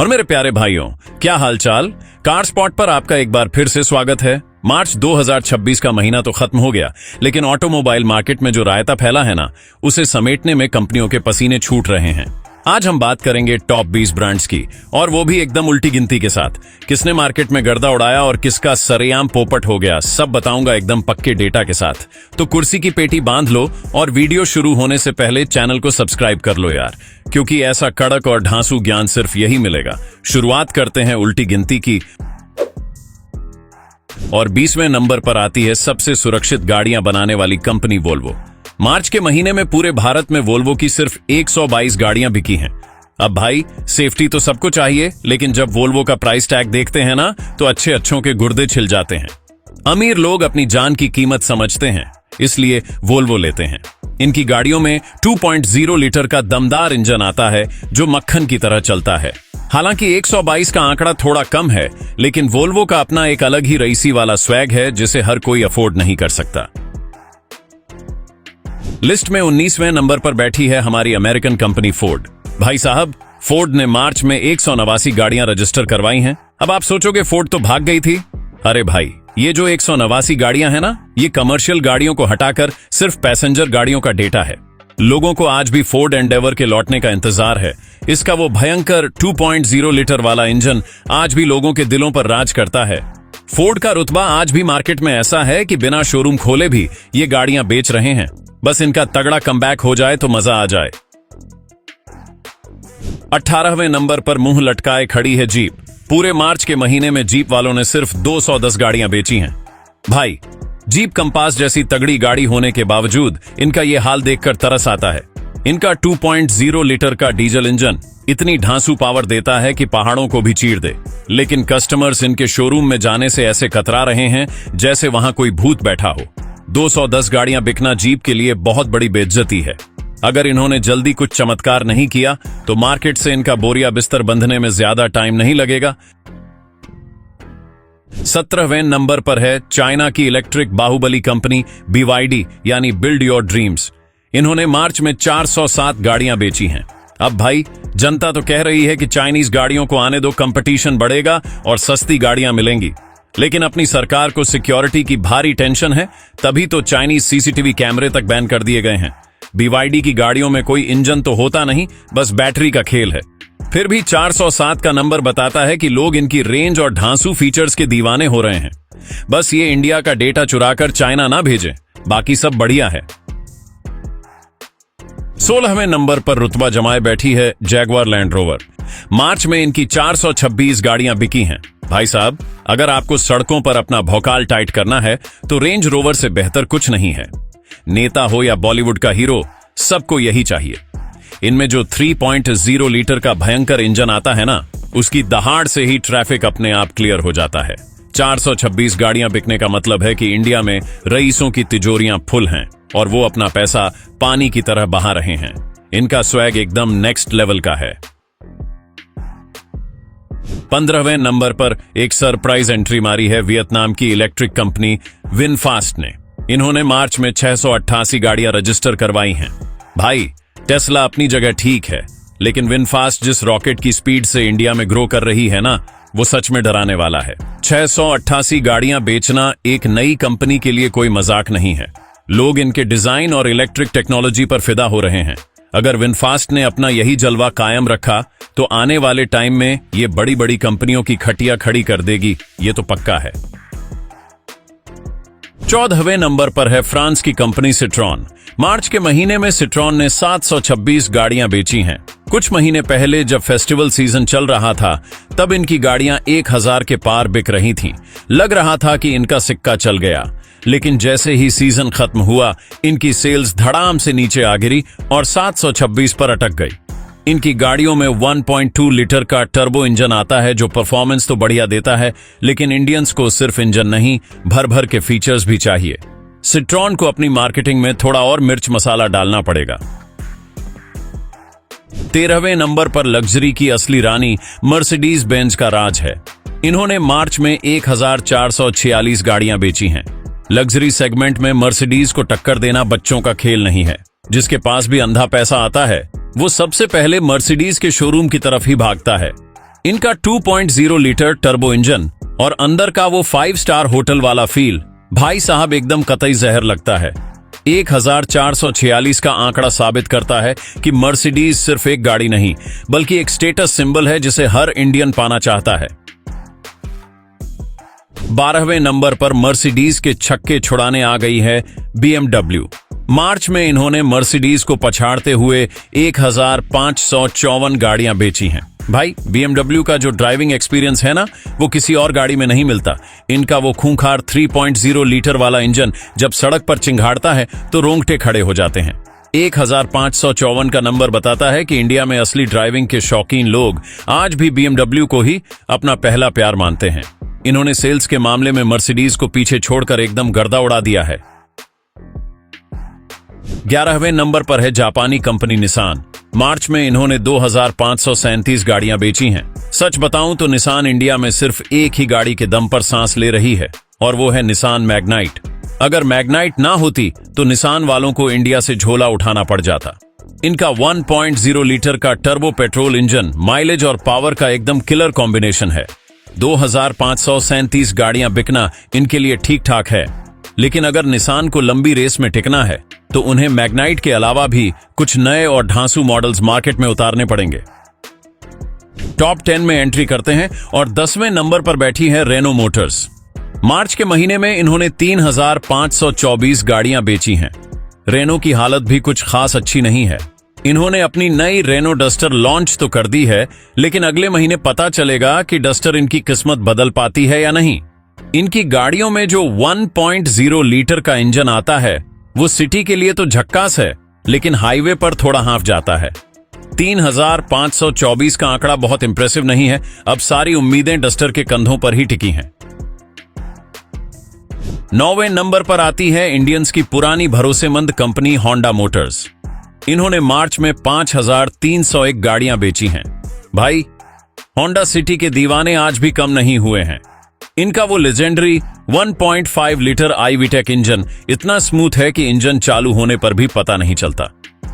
और मेरे प्यारे भाइयों, क्या हालचाल। कार स्पॉट पर आपका एक बार फिर से स्वागत है। मार्च 2026 का महीना तो खत्म हो गया, लेकिन ऑटोमोबाइल मार्केट में जो रायता फैला है ना, उसे समेटने में कंपनियों के पसीने छूट रहे हैं। आज हम बात करेंगे टॉप 20 ब्रांड्स की, और वो भी एकदम उल्टी गिनती के साथ। किसने मार्केट में गर्दा उड़ाया और किसका सरेआम पोपट हो गया, सब बताऊंगा एकदम पक्के डेटा के साथ। तो कुर्सी की पेटी बांध लो और वीडियो शुरू होने से पहले चैनल को सब्सक्राइब कर लो यार, क्योंकि ऐसा कड़क और ढांसू ज्ञान सिर्फ यही मिलेगा। शुरुआत करते हैं उल्टी गिनती की, और 20वें नंबर पर आती है सबसे सुरक्षित गाड़ियां बनाने वाली कंपनी वोल्वो। मार्च के महीने में पूरे भारत में वोल्वो की सिर्फ 122 गाड़ियां बिकी हैं। अब भाई, सेफ्टी तो सबको चाहिए, लेकिन जब वोल्वो का प्राइस टैग देखते हैं ना, तो अच्छों के गुर्दे छिल जाते हैं। अमीर लोग अपनी जान की कीमत समझते हैं, इसलिए वोल्वो लेते हैं। इनकी गाड़ियों में 2.0 लीटर का दमदार इंजन आता है जो मक्खन की तरह चलता है। हालांकि 122 का आंकड़ा थोड़ा कम है, लेकिन वोल्वो का अपना एक अलग ही रईसी वाला स्वैग है जिसे हर कोई अफोर्ड नहीं कर सकता। लिस्ट में 19वें नंबर पर बैठी है हमारी अमेरिकन कंपनी फोर्ड। भाई साहब, फोर्ड ने मार्च में 189 गाड़ियां रजिस्टर करवाई हैं। अब आप सोचोगे फोर्ड तो भाग गई थी। अरे भाई, ये जो 189 गाड़ियां हैं ना, ये कमर्शियल गाड़ियों को हटाकर सिर्फ पैसेंजर गाड़ियों का डेटा है। लोगों को आज भी फोर्ड एंडेवर के लौटने का इंतजार है। इसका वो भयंकर 2.0 लीटर वाला इंजन आज भी लोगों के दिलों पर राज करता है। फोर्ड का रुतबा आज भी मार्केट में ऐसा है कि बिना शोरूम खोले भी ये गाड़ियां बेच रहे हैं। बस इनका तगड़ा कमबैक हो जाए तो मजा आ जाए। 18वें नंबर पर मुंह लटकाए खड़ी है जीप। पूरे मार्च के महीने में जीप वालों ने सिर्फ 210 गाड़ियां बेची हैं। भाई, जीप कंपास जैसी तगड़ी गाड़ी होने के बावजूद इनका ये हाल देखकर तरस आता है। इनका 2.0 लीटर का डीजल इंजन इतनी ढांसू पावर देता है कि पहाड़ों को भी चीर दे, लेकिन कस्टमर्स इनके शोरूम में जाने से ऐसे कतरा रहे हैं जैसे वहां कोई भूत बैठा हो। 210 गाड़ियां बिकना जीप के लिए बहुत बड़ी बेइज्जती है। अगर इन्होंने जल्दी कुछ चमत्कार नहीं किया तो मार्केट से इनका बोरिया बिस्तर बंधने में ज्यादा टाइम नहीं लगेगा। 17वें नंबर पर है चाइना की इलेक्ट्रिक बाहुबली कंपनी BYD, यानी बिल्ड योर ड्रीम्स। इन्होंने मार्च में 407 गाड़ियां बेची हैं। अब भाई, जनता तो कह रही है कि चाइनीज गाड़ियों को आने दो, कंपटीशन बढ़ेगा और सस्ती गाड़ियां मिलेंगी। लेकिन अपनी सरकार को सिक्योरिटी की भारी टेंशन है, तभी तो चाइनीज CCTV कैमरे तक बैन कर दिए गए हैं। BYD की गाड़ियों में कोई इंजन तो होता नहीं, बस बैटरी का खेल है। फिर भी 407 का नंबर बताता है कि लोग इनकी रेंज और ढांसू फीचर्स के दीवाने हो रहे हैं। बस ये इंडिया का डेटा चुराकर चाइना ना भेजे, बाकी सब बढ़िया है। 16वें नंबर पर रुतबा जमाए बैठी है जैगवार लैंड रोवर। मार्च में इनकी 426 गाड़ियां बिकी हैं। भाई साहब, अगर आपको सड़कों पर अपना भौकाल टाइट करना है तो रेंज रोवर से बेहतर कुछ नहीं है। नेता हो या बॉलीवुड का हीरो, सबको यही चाहिए। इनमें जो 3.0 लीटर का भयंकर इंजन आता है ना, उसकी दहाड़ से ही ट्रैफिक अपने आप क्लियर हो जाता है। 426 गाड़ियां बिकने का मतलब है कि इंडिया में रईसों की तिजोरियां फुल हैं और वो अपना पैसा पानी की तरह बहा रहे हैं। इनका स्वैग एकदम नेक्स्ट लेवल का है। 15वें नंबर पर एक सरप्राइज एंट्री मारी है वियतनाम की इलेक्ट्रिक कंपनी विनफास्ट ने। इन्होंने मार्च में 688 गाड़ियां रजिस्टर करवाई हैं। भाई, टेस्ला अपनी जगह ठीक है, लेकिन विनफास्ट जिस रॉकेट की स्पीड से इंडिया में ग्रो कर रही है ना, वो सच में डराने वाला है। 688 गाड़ियां बेचना एक नई कंपनी के लिए कोई मजाक नहीं है। लोग इनके डिजाइन और इलेक्ट्रिक टेक्नोलॉजी पर फिदा हो रहे हैं। अगर विनफास्ट ने अपना यही जलवा कायम रखा तो आने वाले टाइम में ये बड़ी बड़ी कंपनियों की खटिया खड़ी कर देगी, ये तो पक्का है। 14वें नंबर पर है फ्रांस की कंपनी सिट्रॉन। मार्च के महीने में सिट्रॉन ने 726 गाड़ियां बेची हैं। कुछ महीने पहले जब फेस्टिवल सीजन चल रहा था, तब इनकी गाड़ियां 1000 के पार बिक रही थीं। लग रहा था कि इनका सिक्का चल गया, लेकिन जैसे ही सीजन खत्म हुआ, इनकी सेल्स धड़ाम से नीचे आ गिरी और 726 पर अटक गई। इनकी गाड़ियों में 1.2 लीटर का टर्बो इंजन आता है जो परफॉर्मेंस तो बढ़िया देता है, लेकिन इंडियंस को सिर्फ इंजन नहीं, भर भर के फीचर्स भी चाहिए। सिट्रॉन को अपनी मार्केटिंग में थोड़ा और मिर्च मसाला डालना पड़ेगा। 13वें नंबर पर लग्जरी की असली रानी मर्सिडीज बेंज का राज है। इन्होंने मार्च में 1446 गाड़ियां बेची हैं। लग्जरी सेगमेंट में मर्सिडीज को टक्कर देना बच्चों का खेल नहीं है। जिसके पास भी अंधा पैसा आता है, वो सबसे पहले मर्सिडीज के शोरूम की तरफ ही भागता है। इनका 2.0 लीटर टर्बो इंजन और अंदर का वो 5 स्टार होटल वाला फील, भाई साहब एकदम कतई जहर लगता है। 1446 का आंकड़ा साबित करता है कि मर्सिडीज सिर्फ एक गाड़ी नहीं बल्कि एक स्टेटस सिंबल है जिसे हर इंडियन पाना चाहता है। 12वें नंबर पर मर्सिडीज के छक्के छुड़ाने आ गई है BMW। मार्च में इन्होंने मर्सिडीज को पछाड़ते हुए 1554 गाड़ियां बेची हैं। भाई BMW का जो ड्राइविंग एक्सपीरियंस है ना, वो किसी और गाड़ी में नहीं मिलता। इनका वो खूंखार 3.0 लीटर वाला इंजन जब सड़क पर चिंगाड़ता है तो रोंगटे खड़े हो जाते हैं। 1554 का नंबर बताता है कि इंडिया में असली ड्राइविंग के शौकीन लोग आज भी BMW को ही अपना पहला प्यार मानते हैं। इन्होंने सेल्स के मामले में मर्सिडीज को पीछे छोड़कर एकदम गर्दा उड़ा दिया है। 11वें नंबर पर है जापानी कंपनी निसान। मार्च में इन्होंने 2537 गाड़ियां बेची हैं। सच बताऊं तो निसान इंडिया में सिर्फ एक ही गाड़ी के दम पर सांस ले रही है और वो है निसान मैग्नाइट। अगर मैग्नाइट ना होती तो निसान वालों को इंडिया से झोला उठाना पड़ जाता। इनका 1.0 लीटर का टर्बो पेट्रोल इंजन माइलेज और पावर का एकदम किलर कॉम्बिनेशन है। 2537 गाड़ियां बिकना इनके लिए ठीक ठाक है, लेकिन अगर निसान को लंबी रेस में टिकना है तो उन्हें मैग्नाइट के अलावा भी कुछ नए और ढांसू मॉडल्स मार्केट में उतारने पड़ेंगे। टॉप 10 में एंट्री करते हैं और 10वें नंबर पर बैठी है रेनो मोटर्स। मार्च के महीने में इन्होंने 3524 गाड़ियां बेची हैं। रेनो की हालत भी कुछ खास अच्छी नहीं है। इन्होंने अपनी नई रेनो डस्टर लॉन्च तो कर दी है, लेकिन अगले महीने पता चलेगा कि डस्टर इनकी किस्मत बदल पाती है या नहीं। इनकी गाड़ियों में जो 1.0 लीटर का इंजन आता है वो सिटी के लिए तो झक्कास है, लेकिन हाईवे पर थोड़ा हाँफ जाता है। 3524 का आंकड़ा बहुत इंप्रेसिव नहीं है। अब सारी उम्मीदें डस्टर के कंधों पर ही टिकी हैं। 9वें नंबर पर आती है इंडियंस की पुरानी भरोसेमंद कंपनी होंडा मोटर्स। इन्होंने मार्च में 5301 गाड़ियां बेची हैं। भाई होंडा सिटी के दीवाने आज भी कम नहीं हुए हैं। इनका वो लेजेंडरी 1.5 लीटर iVTEC इंजन इतना स्मूथ है कि इंजन चालू होने पर भी पता नहीं चलता।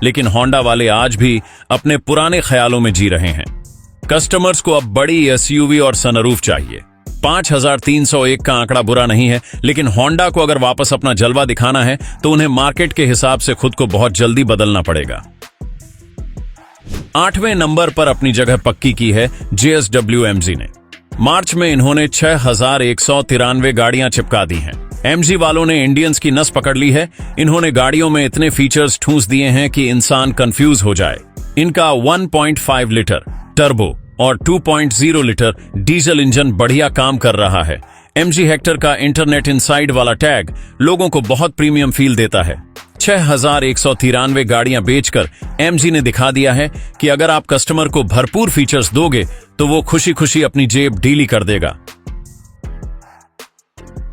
लेकिन होंडा वाले आज भी अपने पुराने ख्यालों में जी रहे हैं। कस्टमर्स को अब बड़ी SUV और सनरूफ चाहिए। 5301 का आंकड़ा बुरा नहीं है, लेकिन होंडा को अगर वापस अपना जलवा दिखाना है तो उन्हें मार्केट के हिसाब से खुद को बहुत जल्दी बदलना पड़ेगा। 8वें नंबर पर अपनी जगह पक्की की है JSW MG ने। मार्च में इन्होंने 6193 गाड़ियां चिपका दी हैं। MG वालों ने इंडियंस की नस पकड़ ली है। इन्होंने गाड़ियों में इतने फीचर्स ठूंस दिए हैं कि इंसान कंफ्यूज हो जाए। इनका 1.5 लीटर टर्बो और 2.0 लीटर डीजल इंजन बढ़िया काम कर रहा है। MG हेक्टर का इंटरनेट इनसाइड वाला टैग लोगों को बहुत प्रीमियम फील देता है। 6193 गाड़ियां बेचकर MG ने दिखा दिया है कि अगर आप कस्टमर को भरपूर फीचर्स दोगे तो वो खुशी खुशी अपनी जेब ढीली कर देगा।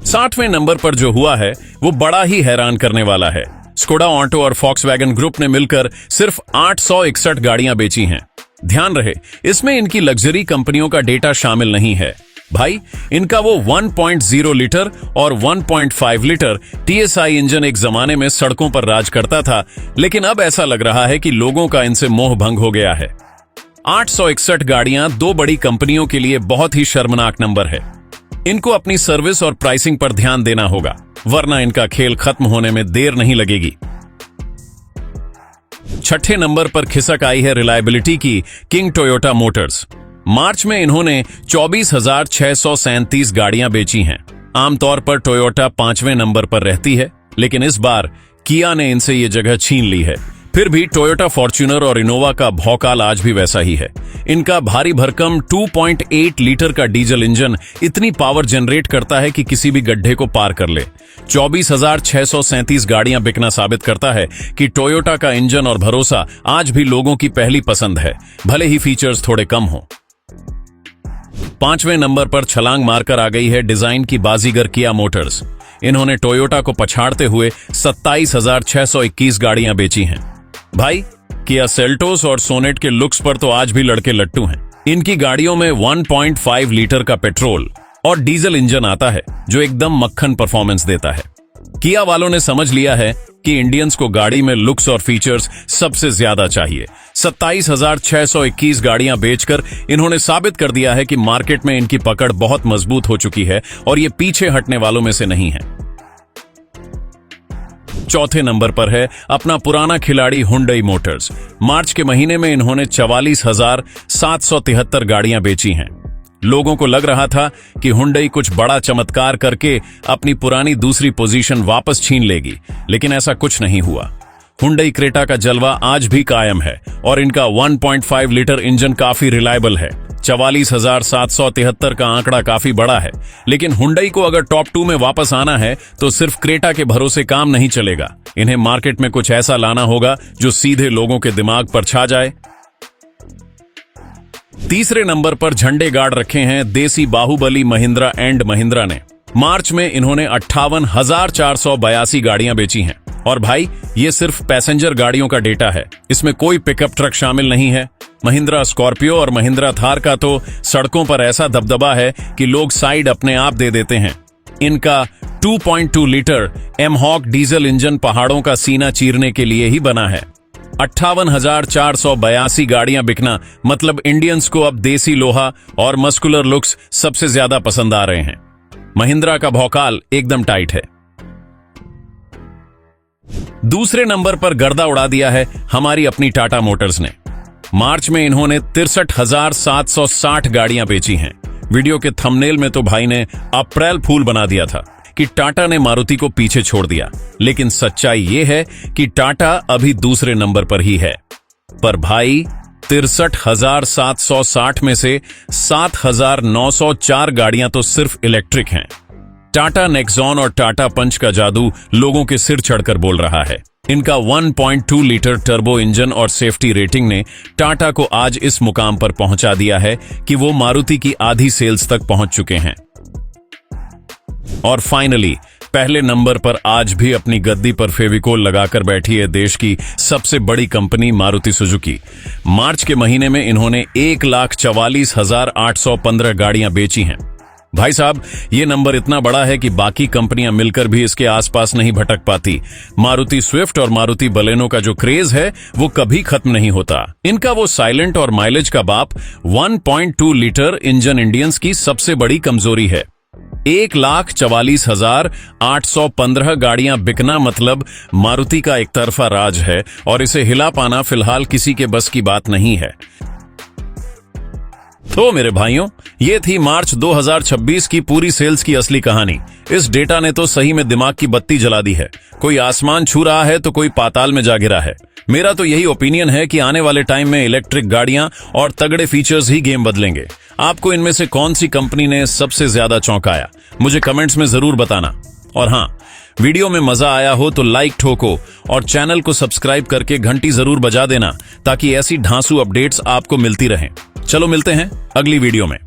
60वें नंबर पर जो हुआ है वो बड़ा ही हैरान करने वाला है। स्कोडा ऑटो और फॉक्सवैगन ग्रुप ने मिलकर सिर्फ 861 गाड़ियां बेची हैं। ध्यान रहे, इसमें इनकी लग्जरी कंपनियों का डेटा शामिल नहीं है। भाई इनका वो 1.0 लीटर और 1.5 लीटर TSI इंजन एक जमाने में सड़कों पर राज करता था, लेकिन अब ऐसा लग रहा है कि लोगों का इनसे मोह भंग हो गया है। 861 गाड़ियां दो बड़ी कंपनियों के लिए बहुत ही शर्मनाक नंबर है। इनको अपनी सर्विस और प्राइसिंग पर ध्यान देना होगा, वरना इनका खेल खत्म होने में देर नहीं लगेगी। 6ठे नंबर पर खिसक आई है रिलायबिलिटी की किंग टोयोटा मोटर्स। मार्च में इन्होंने 24,637 गाड़ियां बेची हैं। आमतौर पर टोयोटा 5वें नंबर पर रहती है, लेकिन इस बार किया ने इनसे ये जगह छीन ली है। फिर भी टोयोटा फॉर्च्यूनर और इनोवा का भौकाल आज भी वैसा ही है। इनका भारी भरकम 2.8 लीटर का डीजल इंजन इतनी पावर जनरेट करता है कि किसी भी गड्ढे को पार कर ले। 24,637 गाड़ियां बिकना साबित करता है कि टोयोटा का इंजन और भरोसा आज भी लोगों की पहली पसंद है, भले ही फीचर्स थोड़े कम हो। 5वें नंबर पर छलांग मारकर आ गई है डिजाइन की बाजीगर किया मोटर्स। इन्होंने टोयोटा को पछाड़ते हुए 27,621 गाड़ियां बेची हैं। भाई किया सेल्टोस और सोनेट के लुक्स पर तो आज भी लड़के लट्टू हैं। इनकी गाड़ियों में 1.5 लीटर का पेट्रोल और डीजल इंजन आता है जो एकदम मक्खन परफॉर्मेंस देता है। किया वालों ने समझ लिया है कि इंडियंस को गाड़ी में लुक्स और फीचर्स सबसे ज्यादा चाहिए। 27,621 गाड़ियां बेचकर इन्होंने साबित कर दिया है कि मार्केट में इनकी पकड़ बहुत मजबूत हो चुकी है और ये पीछे हटने वालों में से नहीं है। चौथे नंबर पर है अपना पुराना खिलाड़ी हुंडई मोटर्स। मार्च के महीने में इन्होंने 44,773 गाड़ियां बेची हैं। लोगों को लग रहा था कि हुंडई कुछ बड़ा चमत्कार करके अपनी पुरानी दूसरी पोजीशन वापस छीन लेगी, लेकिन ऐसा कुछ नहीं हुआ। हुंडई क्रेटा का जलवा आज भी कायम है और इनका 1.5 लीटर इंजन काफी रिलायबल है। 44,773 का आंकड़ा काफी बड़ा है, लेकिन हुंडई को अगर टॉप 2 में वापस आना है तो सिर्फ क्रेटा के भरोसे काम नहीं चलेगा। इन्हें मार्केट में कुछ ऐसा लाना होगा जो सीधे लोगों के दिमाग पर छा जाए। तीसरे नंबर पर झंडे गाड़ रखे हैं देसी बाहुबली महिंद्रा एंड महिंद्रा ने। मार्च में इन्होंने 58,482 गाड़ियां बेची हैं। और भाई, ये सिर्फ पैसेंजर गाड़ियों का डेटा है, इसमें कोई पिकअप ट्रक शामिल नहीं है। महिंद्रा स्कॉर्पियो और महिंद्रा थार का तो सड़कों पर ऐसा दबदबा है कि लोग साइड अपने आप दे देते हैं। इनका 2.2 लीटर एमहॉक डीजल इंजन पहाड़ों का सीना चीरने के लिए ही बना है। 58,482 गाड़ियां बिकना मतलब इंडियंस को अब देसी लोहा और मस्कुलर लुक्स सबसे ज्यादा पसंद आ रहे हैं। महिंद्रा का भौकाल एकदम टाइट है। दूसरे नंबर पर गर्दा उड़ा दिया है हमारी अपनी टाटा मोटर्स ने। मार्च में इन्होंने 63,760 गाड़ियां बेची हैं। वीडियो के थंबनेल में तो भाई ने अप्रैल फूल बना दिया था कि टाटा ने मारुति को पीछे छोड़ दिया, लेकिन सच्चाई यह है कि टाटा अभी दूसरे नंबर पर ही है। पर भाई, 63,760 में से 7,904 गाड़ियां तो सिर्फ इलेक्ट्रिक हैं। टाटा नेक्सॉन और टाटा पंच का जादू लोगों के सिर चढ़कर बोल रहा है। इनका 1.2 लीटर टर्बो इंजन और सेफ्टी रेटिंग ने टाटा को आज इस मुकाम पर पहुंचा दिया है कि वो मारुति की आधी सेल्स तक पहुंच चुके हैं। और फाइनली, पहले नंबर पर आज भी अपनी गद्दी पर फेविकोल लगाकर बैठी है देश की सबसे बड़ी कंपनी मारुति सुजुकी। मार्च के महीने में इन्होंने 1,44,815 गाड़ियां बेची हैं। भाई साहब, ये नंबर इतना बड़ा है कि बाकी कंपनियां मिलकर भी इसके आसपास नहीं भटक पाती। मारुति स्विफ्ट और मारुति बलेनो का जो क्रेज है वो कभी खत्म नहीं होता। इनका वो साइलेंट और माइलेज का बाप 1.2 लीटर इंजन इंडियंस की सबसे बड़ी कमजोरी है। 1,44,815 गाड़ियां बिकना मतलब मारुति का एक तरफा राज है और इसे हिला पाना फिलहाल किसी के बस की बात नहीं है। तो मेरे भाइयों, ये थी मार्च 2026 की पूरी सेल्स की असली कहानी। इस डेटा ने तो सही में दिमाग की बत्ती जला दी है। कोई आसमान छू रहा है तो कोई पाताल में जा गिरा है। मेरा तो यही ओपिनियन है कि आने वाले टाइम में इलेक्ट्रिक गाड़ियां और तगड़े फीचर्स ही गेम बदलेंगे। आपको इनमें से कौन सी कंपनी ने सबसे ज्यादा चौंकाया, मुझे कमेंट्स में जरूर बताना। और हाँ, वीडियो में मजा आया हो तो लाइक ठोको और चैनल को सब्सक्राइब करके घंटी जरूर बजा देना ताकि ऐसी ढांसू अपडेट्स आपको मिलती रहें। चलो मिलते हैं अगली वीडियो में।